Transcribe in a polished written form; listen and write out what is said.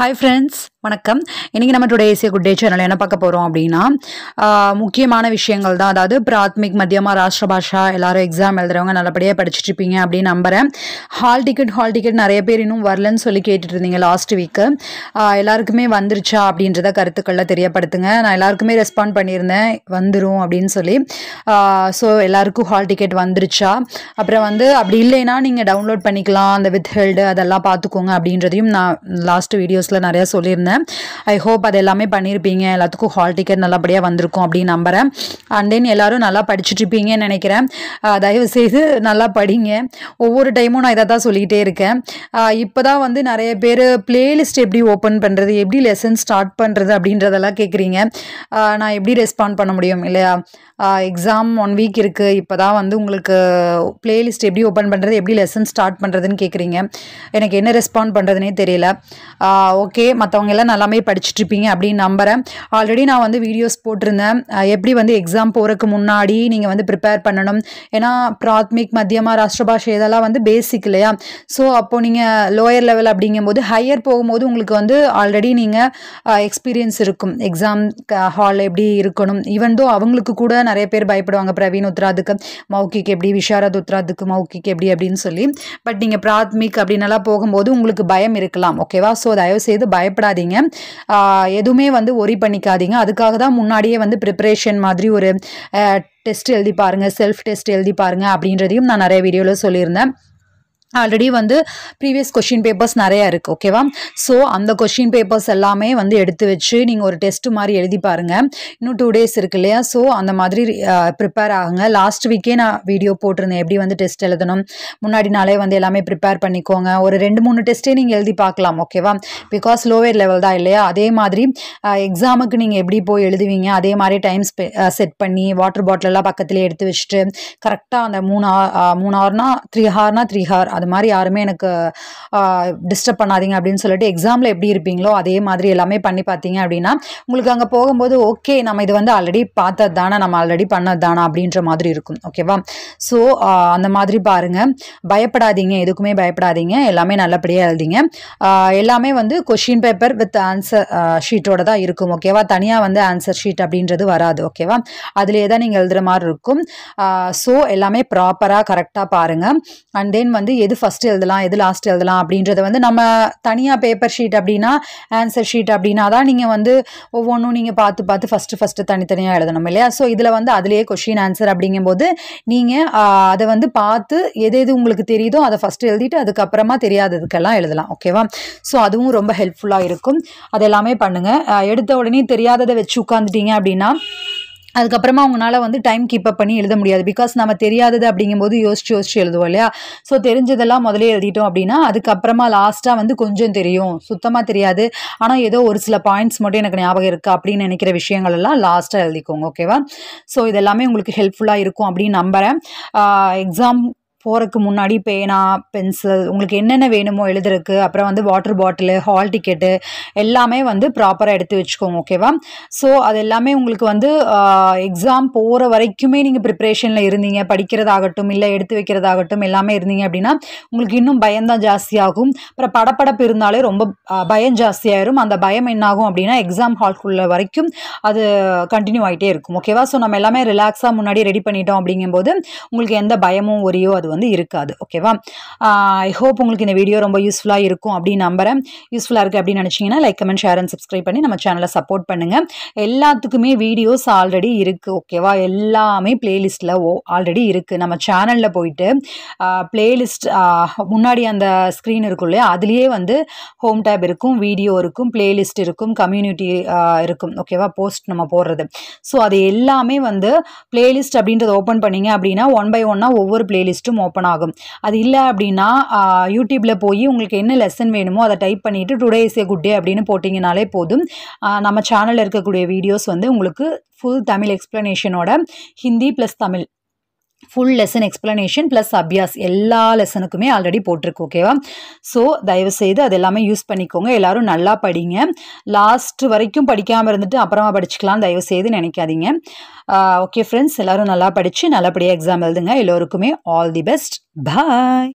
Hi friends, வணக்கம். இன்னைக்கு நம்ம today is a good day channel என்ன பார்க்க போறோம் அப்படின்னா முக்கியமான விஷயங்கள் தான். அதாவது பிராத்மிக் மத்தியமா ராஷ்டிர பாஷா எல்லாரும் எக்ஸாம் எழுதுறவங்க நல்லபடியாக படிச்சுட்டு இருப்பீங்க அப்படின்னு நம்புறேன். ஹால் டிக்கெட் நிறைய பேர் இன்னும் வரலன்னு சொல்லி கேட்டுட்டு இருந்தீங்க லாஸ்ட் வீக்கு. எல்லாருக்குமே வந்துருச்சா அப்படின்றத கருத்துக்களில் தெரியப்படுத்துங்க. நான் எல்லாருக்குமே ரெஸ்பாண்ட் பண்ணியிருந்தேன் வந்துடும் அப்படின்னு சொல்லி. ஸோ எல்லாருக்கும் ஹால் டிக்கெட் வந்துருச்சா, அப்புறம் அப்படி இல்லைன்னா நீங்கள் டவுன்லோட் பண்ணிக்கலாம், அந்த வித் ஹெல்டு அதெல்லாம் பார்த்துக்கோங்க அப்படின்றதையும் நான் லாஸ்ட் வீடியோஸில் நிறையா சொல்லியிருந்தேன். ஐ ஹோப் அது எல்லாமே பண்ணியிருப்பீங்க. எல்லாத்துக்கும் ஹால் டிக்கெட் நல்லபடியாக வந்திருக்கும் அப்படின்னு நம்புகிறேன். அண்ட் தென் எல்லாரும் நல்லா படிச்சுட்டு இருப்பீங்கன்னு நினைக்கிறேன். தயவு செய்து நல்லா படிங்க. ஒவ்வொரு டைமும் நான் இதை தான் சொல்லிகிட்டே இருக்கேன். இப்போ தான் நிறைய பேர் பிளேலிஸ்ட் எப்படி ஓப்பன் பண்ணுறது, எப்படி லெசன் ஸ்டார்ட் பண்ணுறது அப்படின்றதெல்லாம் கேட்குறீங்க. நான் எப்படி ரெஸ்பாண்ட் பண்ண முடியும் இல்லையா? எக்ஸாம் 1 வீக் இருக்குது. இப்போ தான் உங்களுக்கு பிளேலிஸ்ட் எப்படி ஓப்பன் பண்ணுறது, எப்படி லெசன் ஸ்டார்ட் பண்ணுறதுன்னு கேட்குறீங்க. எனக்கு என்ன ரெஸ்பாண்ட் பண்ணுறதுனே தெரியல. ஓகே, மற்றவங்க எல்லாம் நல்லாமே படிச்சுட்ருப்பீங்க அப்படின்னு நம்புகிறேன். ஆல்ரெடி நான் வீடியோஸ் போட்டிருந்தேன். எப்படி எக்ஸாம் போகிறதுக்கு முன்னாடி நீங்கள் ப்ரிப்பேர் பண்ணணும். ஏன்னா பிராத்மிக் மத்தியமா ராஷ்டிர பாஷை இதெல்லாம் பேசிக் இல்லையா? ஸோ அப்போது நீங்கள் லோயர் லெவல் அப்படிங்கும்போது ஹையர் போகும்போது உங்களுக்கு ஆல்ரெடி நீங்கள் எக்ஸ்பீரியன்ஸ் இருக்கும். எக்ஸாம் ஹால் எப்படி இருக்கணும். ஈவன் தோ அவங்களுக்கு கூட நிறைய பேர் பயப்படுவாங்க, பிரவீன் உத்ராதுக்கு மௌக்கிக்கு எப்படி, விஷாரத் உத்ராதுக்கு மௌக்கிக்கு எப்படி அப்படின்னு சொல்லி. பட் நீங்கள் பிராத்மிக் அப்படின்னலாம் போகும்போது உங்களுக்கு பயம் இருக்கலாம். ஓகேவா? ஸோ தயவு செய்து பயப்படாதீங்க. எதுவுமே ஒரி பண்ணிக்காதீங்க. அதுக்காக தான் முன்னாடியே ப்ரிப்பரேஷன் மாதிரி ஒரு டெஸ்ட் எழுதி பாருங்கள், செல்ஃப் டெஸ்ட் எழுதி பாருங்கள் அப்படின்றதையும் நான் நிறைய வீடியோவில் சொல்லியிருந்தேன். ஆல்ரெடி ப்ரீவியஸ் கொஷின் பேப்பர்ஸ் நிறையா இருக்குது. ஓகேவா? ஸோ அந்த கொஷின் பேப்பர்ஸ் எல்லாமே எடுத்து வச்சு நீங்கள் ஒரு டெஸ்ட் மாதிரி எழுதி பாருங்கள். இன்னும் 2 days இருக்கு இல்லையா? ஸோ அந்த மாதிரி ப்ரிப்பேர் ஆகுங்க. லாஸ்ட் வீக்கே நான் வீடியோ போட்டிருந்தேன் எப்படி டெஸ்ட் எழுதணும். முன்னாடி நாளே எல்லாமே ப்ரிப்பேர் பண்ணிக்கோங்க. ஒரு 2-3 டெஸ்ட்டே நீங்கள் எழுதி பார்க்கலாம். ஓகேவா? பிகாஸ் லோவர் லெவல் தான் இல்லையா? அதே மாதிரி எக்ஸாமுக்கு நீங்கள் எப்படி போய் எழுதுவீங்க, அதே மாதிரி டைம் செட் பண்ணி வாட்டர் பாட்டிலெல்லாம் பக்கத்துலேயே எடுத்து வச்சுட்டு கரெக்டாக அந்த 3 ஹவர்னா 3 ஹவர்னா 3 ஹவர் அது மாதிரி யாருமே எனக்கு டிஸ்டர்ப் பண்ணாதீங்க அப்படின்னு சொல்லிட்டு எக்ஸாமில் எப்படி இருப்பீங்களோ அதே மாதிரி எல்லாமே பண்ணி பார்த்தீங்க அப்படின்னா உங்களுக்கு அங்கே போகும்போது ஓகே, நம்ம இது ஆல்ரெடி பார்த்தது தானே, நம்ம ஆல்ரெடி பண்ணது தானே அப்படின்ற மாதிரி இருக்கும். ஓகேவா? ஸோ அந்த மாதிரி பாருங்கள். பயப்படாதீங்க, எதுக்குமே பயப்படாதீங்க. எல்லாமே நல்லபடியாக எழுதிங்க. எல்லாமே கொஷின் பேப்பர் வித் ஆன்சர் ஷீட்டோட தான் இருக்கும். ஓகேவா? தனியாக ஆன்சர் ஷீட் அப்படின்றது வராது. ஓகேவா? அதிலே தான் நீங்கள் எழுதுகிற மாதிரி இருக்கும். ஸோ எல்லாமே ப்ராப்பராக கரெக்டாக பாருங்கள். அண்ட் தென் எது ஃபஸ்ட் எழுதலாம், எது லாஸ்ட் எழுதலாம் அப்படின்றத நம்ம தனியாக பேப்பர் ஷீட் அப்படின்னா ஆன்சர் ஷீட் அப்படின்னா தான் நீங்கள் ஒவ்வொன்றும் நீங்கள் பார்த்து ஃபஸ்ட்டு தனித்தனியாக எழுதணும் இல்லையா? ஸோ இதில் அதிலேயே கொஷின் ஆன்சர் அப்படிங்கும்போது நீங்கள் அதை பார்த்து எது உங்களுக்கு தெரியுதோ அதை ஃபஸ்ட்டு எழுதிட்டு அதுக்கப்புறமா தெரியாததுக்கெல்லாம் எழுதலாம். ஓகேவா? ஸோ அதுவும் ரொம்ப ஹெல்ப்ஃபுல்லாக இருக்கும். அது எல்லாமே பண்ணுங்கள். எடுத்த உடனே தெரியாததை வச்சு உட்காந்துட்டீங்க அப்படின்னா அதுக்கப்புறமா உங்களால் டைம் கீப்பப் பண்ணி எழுத முடியாது. பிகாஸ் நம்ம தெரியாதது அப்படிங்கும்போது யோசிச்சு எழுதுவோம் இல்லையா? ஸோ தெரிஞ்சதெல்லாம் முதலே எழுதிட்டோம் அப்படின்னா அதுக்கப்புறமா லாஸ்ட்டாக கொஞ்சம் தெரியும், சுத்தமாக தெரியாது, ஆனால் ஏதோ ஒரு சில பாயிண்ட்ஸ் மட்டும் எனக்கு ஞாபகம் இருக்குது அப்படின்னு நினைக்கிற விஷயங்கள் எல்லாம் லாஸ்ட்டாக எழுதிக்கோங்க. ஓகேவா? ஸோ இதெல்லாமே உங்களுக்கு ஹெல்ப்ஃபுல்லாக இருக்கும் அப்படின்னு நம்புகிறேன். எக்ஸாம் போகிறதுக்கு முன்னாடி பேனா, பென்சில் உங்களுக்கு என்னென்ன வேணுமோ எழுதுறதுக்கு, அப்புறம் வாட்டர் பாட்டிலு, ஹால் டிக்கெட்டு எல்லாமே ப்ராப்பராக எடுத்து வச்சுக்கோங்க. ஓகேவா? ஸோ அது எல்லாமே உங்களுக்கு எக்ஸாம் போகிற வரைக்குமே நீங்கள் ப்ரிப்ரேஷனில் இருந்தீங்க, படிக்கிறதாகட்டும் இல்லை எடுத்து வைக்கிறதாகட்டும் எல்லாமே இருந்தீங்க அப்படின்னா உங்களுக்கு இன்னும் பயம்தான் ஜாஸ்தியாகும். அப்புறம் படப்படப்பு இருந்தாலே ரொம்ப பயம் ஜாஸ்தியாயிரும். அந்த பயம் என்னாகும் அப்படின்னா எக்ஸாம் ஹால்குள்ள வரைக்கும் அது கண்டினியூ ஆகிட்டே இருக்கும். ஓகேவா? ஸோ நம்ம எல்லாமே ரிலாக்ஸாக முன்னாடி ரெடி பண்ணிட்டோம் அப்படிங்கும்போது உங்களுக்கு எந்த பயமும் ஒரியோ அது இருக்காது. ஓகேவா? ஐ ஹோப் உங்களுக்கு இந்த வீடியோ ரொம்ப யூஸ்ஃபுல்லாக இருக்கும் அப்படின்னு நம்புறேன். யூஸ்ஃபுல்லாக இருக்குது அப்படின்னு நினச்சிங்கன்னா like, comment, share and subscribe பண்ணி நம்ம சேனலை சப்போர்ட் பண்ணுங்கள். எல்லாத்துக்குமே வீடியோஸ் ஆல்ரெடி இருக்குது. ஓகேவா? எல்லாமே பிளேலிஸ்ட்டில் ஆல்ரெடி இருக்குது. நம்ம சேனலில் போயிட்டு பிளேலிஸ்ட் முன்னாடி அந்த ஸ்க்ரீன் இருக்கும் இல்லையா? அதுலேயே ஹோம் டேப் இருக்கும், வீடியோ இருக்கும், பிளேலிஸ்ட் இருக்கும், கம்யூனிட்டி இருக்கும். ஓகேவா? போஸ்ட் நம்ம போடுறது. ஸோ அது எல்லாமே பிளேலிஸ்ட் அப்படின்றத ஓப்பன் பண்ணிங்க அப்படின்னா 1 by 1 ஒவ்வொரு பிளேலிஸ்ட்டும் ஓப்பன் ஆகும். அது இல்லை அப்படின்னா யூடியூப்ல போய் உங்களுக்கு என்ன லெசன் வேணுமோ அதை டைப் பண்ணிட்டு today is a good day அப்படின்னு போட்டிங்கனாலே போதும். நம்ம சேனலில் இருக்கக்கூடிய வீடியோஸ் உங்களுக்கு ஃபுல் தமிழ் எக்ஸ்பிளனேஷனோட Hindi plus Tamil full lesson explanation plus அபியாஸ் எல்லா லெசனுக்குமே ஆல்ரெடி போட்டிருக்கு. ஓகேவா? ஸோ தயவுசெய்து அது எல்லாமே யூஸ் பண்ணிக்கோங்க. எல்லோரும் நல்லா படிங்க. லாஸ்ட் வரைக்கும் படிக்காமல் இருந்துட்டு அப்புறமா படிச்சுக்கலாம் தயவுசெய்து நினைக்காதீங்க. ஓகே ஃப்ரெண்ட்ஸ், எல்லோரும் நல்லா படித்து நல்லபடியாக எக்ஸாம் எழுதுங்க. எல்லோருக்குமே ஆல் தி பெஸ்ட். பாய்.